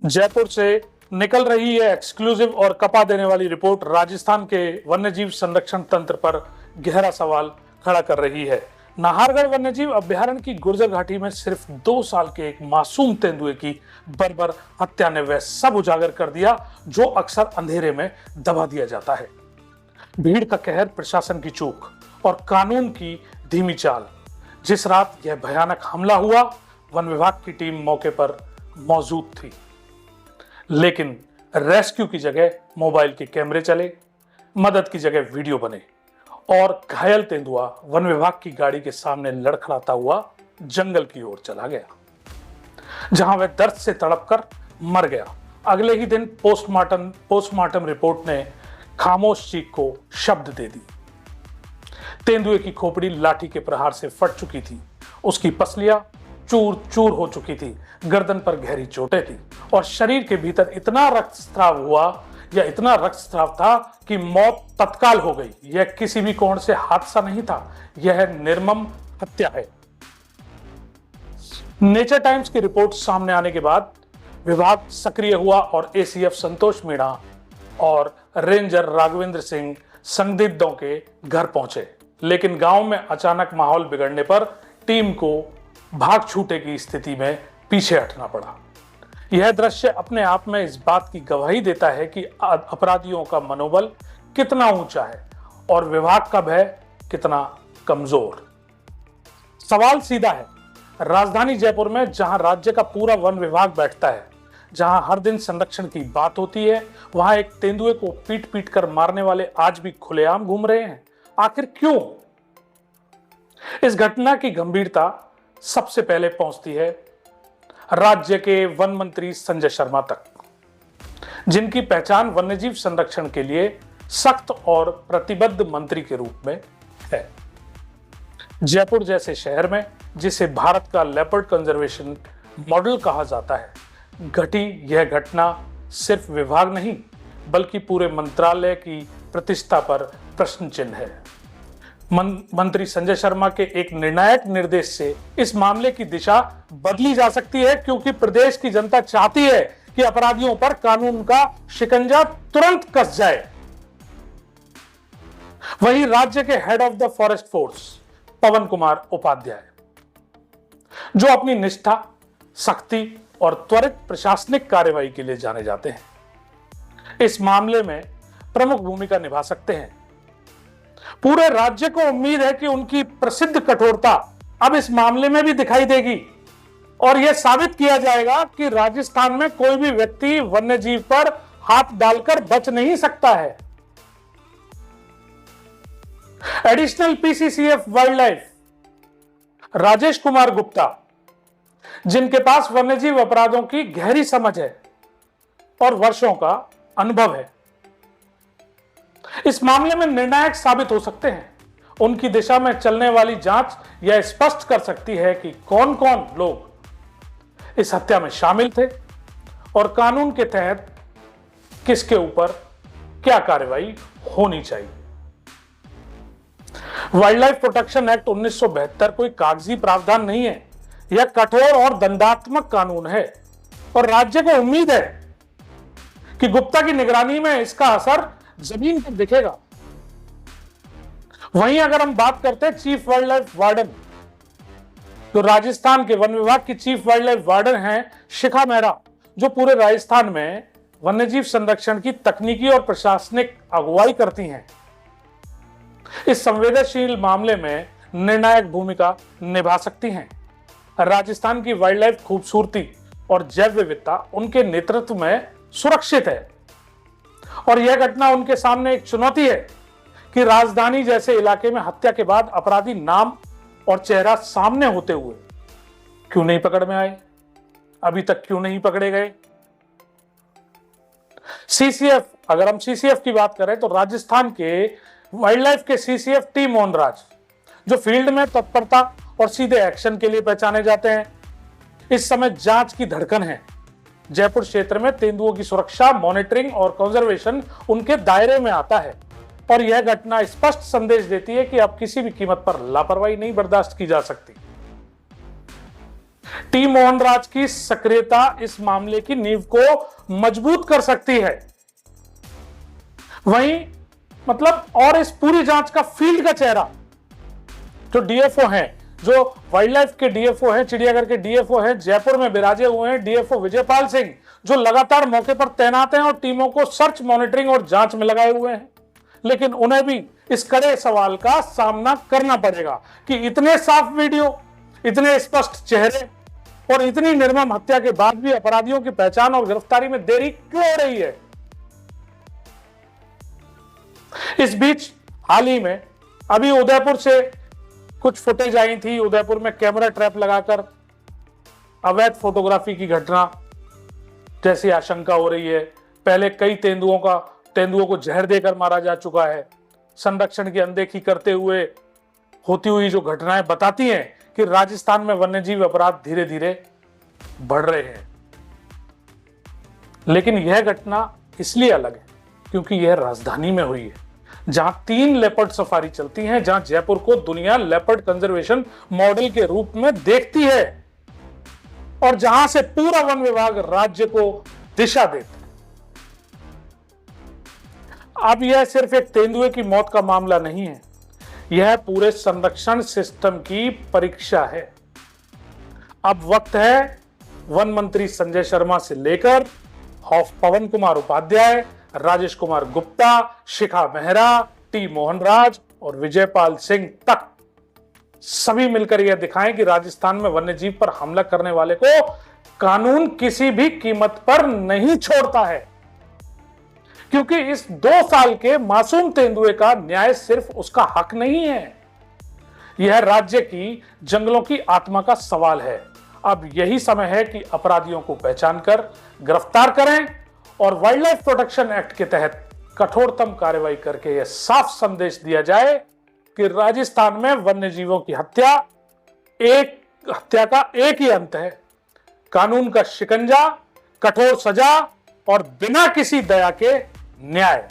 जयपुर से निकल रही है एक्सक्लूसिव और कपा देने वाली रिपोर्ट राजस्थान के वन्यजीव संरक्षण तंत्र पर गहरा सवाल खड़ा कर रही है। नाहरगढ़ वन्यजीव अभ्यारण्य की गुर्जर घाटी में सिर्फ 2 साल के एक मासूम तेंदुए की बर्बर हत्या ने वह सब उजागर कर दिया जो अक्सर अंधेरे में दबा दिया जाता है। भीड़ का कहर, प्रशासन की चूक और कानून की धीमी चाल। जिस रात यह भयानक हमला हुआ, वन विभाग की टीम मौके पर मौजूद थी, लेकिन रेस्क्यू की जगह मोबाइल के कैमरे चले, मदद की जगह वीडियो बने और घायल तेंदुआ वन विभाग की गाड़ी के सामने लड़खड़ाता हुआ जंगल की ओर चला गया, जहां वह दर्द से तड़पकर मर गया। अगले ही दिन पोस्टमार्टम रिपोर्ट ने खामोश चीख को शब्द दे दी। तेंदुए की खोपड़ी लाठी के प्रहार से फट चुकी थी, उसकी पसलियां चूर चूर हो चुकी थी, गर्दन पर गहरी चोटें थी और शरीर के भीतर इतना रक्तस्राव था कि मौत तत्काल हो गई। यह किसी भी कोण से हादसा नहीं था, यह निर्मम हत्या है। नेचर टाइम्स की रिपोर्ट सामने आने के बाद विभाग सक्रिय हुआ और एसीएफ संतोष मीणा और रेंजर राघवेंद्र सिंह संदिग्धों के घर पहुंचे, लेकिन गांव में अचानक माहौल बिगड़ने पर टीम को भाग छूटे की स्थिति में पीछे हटना पड़ा। यह दृश्य अपने आप में इस बात की गवाही देता है कि अपराधियों का मनोबल कितना ऊंचा है और विभाग का भय कितना कमजोर। सवाल सीधा है, राजधानी जयपुर में जहां राज्य का पूरा वन विभाग बैठता है, जहां हर दिन संरक्षण की बात होती है, वहां एक तेंदुए को पीट पीट कर मारने वाले आज भी खुलेआम घूम रहे हैं। आखिर क्यों? इस घटना की गंभीरता सबसे पहले पहुंचती है राज्य के वन मंत्री संजय शर्मा तक, जिनकी पहचान वन्यजीव संरक्षण के लिए सख्त और प्रतिबद्ध मंत्री के रूप में है। जयपुर जैसे शहर में, जिसे भारत का लेपर्ड कंजर्वेशन मॉडल कहा जाता है, घटी यह घटना सिर्फ विभाग नहीं बल्कि पूरे मंत्रालय की प्रतिष्ठा पर प्रश्न चिन्ह है। मंत्री संजय शर्मा के एक निर्णायक निर्देश से इस मामले की दिशा बदली जा सकती है, क्योंकि प्रदेश की जनता चाहती है कि अपराधियों पर कानून का शिकंजा तुरंत कस जाए। वहीं राज्य के head of the forest force Pawan Kumar Upadhyay, जो अपनी निष्ठा, सख्ती और त्वरित प्रशासनिक कार्रवाई के लिए जाने जाते हैं, इस मामले में प्रमुख भूमिका निभा सकते हैं। पूरे राज्य को उम्मीद है कि उनकी प्रसिद्ध कठोरता अब इस मामले में भी दिखाई देगी और यह साबित किया जाएगा कि राजस्थान में कोई भी व्यक्ति वन्यजीव पर हाथ डालकर बच नहीं सकता है। Additional PCCF wild life Rajesh Kumar Gupta, जिनके पास वन्यजीव अपराधों की गहरी समझ है और वर्षों का अनुभव है, इस मामले में निर्णायक साबित हो सकते हैं। उनकी दिशा में चलने वाली जांच यह स्पष्ट कर सकती है कि कौन कौन लोग इस हत्या में शामिल थे और कानून के तहत किसके ऊपर क्या कार्रवाई होनी चाहिए। वाइल्ड लाइफ प्रोटेक्शन एक्ट 1972 कोई कागजी प्रावधान नहीं है, यह कठोर और दंडात्मक कानून है और राज्य को उम्मीद है कि गुप्ता की निगरानी में इसका असर जमीन पर दिखेगा। वहीं अगर हम बात करते हैं चीफ वाइल्ड लाइफ वार्डन, तो राजस्थान के वन विभाग की चीफ वाइल्ड लाइफ वार्डन हैं शिखा मेहरा, जो पूरे राजस्थान में वन्यजीव संरक्षण की तकनीकी और प्रशासनिक अगुवाई करती हैं। इस संवेदनशील मामले में निर्णायक भूमिका निभा सकती हैं। राजस्थान की वाइल्ड लाइफ खूबसूरती और जैव विविधता उनके नेतृत्व में सुरक्षित है और यह घटना उनके सामने एक चुनौती है कि राजधानी जैसे इलाके में हत्या के बाद अपराधी नाम और चेहरा सामने होते हुए क्यों नहीं पकड़ में आए, अभी तक क्यों नहीं पकड़े गए। सीसीएफ, अगर हम सीसीएफ की बात करें तो राजस्थान के वाइल्ड लाइफ के सीसीएफ टी मोहनराज, जो फील्ड में तत्परता और सीधे एक्शन के लिए पहचाने जाते हैं, इस समय जांच की धड़कन है। जयपुर क्षेत्र में तेंदुओं की सुरक्षा, मॉनिटरिंग और कंजर्वेशन उनके दायरे में आता है और यह घटना स्पष्ट संदेश देती है कि अब किसी भी कीमत पर लापरवाही नहीं बर्दाश्त की जा सकती। टी मोहनराज की सक्रियता इस मामले की नींव को मजबूत कर सकती है। वहीं मतलब और इस पूरी जांच का फील्ड का चेहरा जो डीएफओ हैं, जो वाइल्ड लाइफ के डीएफओ हैं, चिड़ियाघर के डीएफओ हैं, जयपुर में विराजे हुए हैं डीएफओ विजयपाल सिंह, जो लगातार मौके पर तैनात हैं और टीमों को सर्च, मॉनिटरिंग और जांच में लगाए हुए हैं। लेकिन उन्हें भी इस कड़े सवाल का सामना करना पड़ेगा कि इतने साफ वीडियो, इतने स्पष्ट चेहरे और इतनी निर्मम हत्या के बाद भी अपराधियों की पहचान और गिरफ्तारी में देरी क्यों हो रही है। इस बीच हाल ही में अभी उदयपुर से कुछ फुटेज आई थी। उदयपुर में कैमरा ट्रैप लगाकर अवैध फोटोग्राफी की घटना जैसी आशंका हो रही है। पहले कई तेंदुओं को जहर देकर मारा जा चुका है। संरक्षण की अनदेखी करते हुए होती हुई जो घटनाएं बताती हैं कि राजस्थान में वन्यजीव अपराध धीरे धीरे बढ़ रहे हैं। लेकिन यह घटना इसलिए अलग है क्योंकि यह राजधानी में हुई है, जहां 3 लेपर्ड सफारी चलती हैं, जहां जयपुर को दुनिया लेपर्ड कंजर्वेशन मॉडल के रूप में देखती है और जहां से पूरा वन विभाग राज्य को दिशा देता है। अब यह सिर्फ एक तेंदुए की मौत का मामला नहीं है, यह पूरे संरक्षण सिस्टम की परीक्षा है। अब वक्त है वन मंत्री संजय शर्मा से लेकर पवन कुमार उपाध्याय, राजेश कुमार गुप्ता, शिखा मेहरा, टी मोहनराज और विजयपाल सिंह तक सभी मिलकर यह दिखाएं कि राजस्थान में वन्यजीव पर हमला करने वाले को कानून किसी भी कीमत पर नहीं छोड़ता है। क्योंकि इस 2 साल के मासूम तेंदुए का न्याय सिर्फ उसका हक नहीं है, यह राज्य की जंगलों की आत्मा का सवाल है। अब यही समय है कि अपराधियों को पहचान कर गिरफ्तार करें और वाइल्ड लाइफ प्रोटेक्शन एक्ट के तहत कठोरतम कार्रवाई करके यह साफ संदेश दिया जाए कि राजस्थान में वन्यजीवों की हत्या का एक ही अंत है, कानून का शिकंजा, कठोर सजा और बिना किसी दया के न्याय।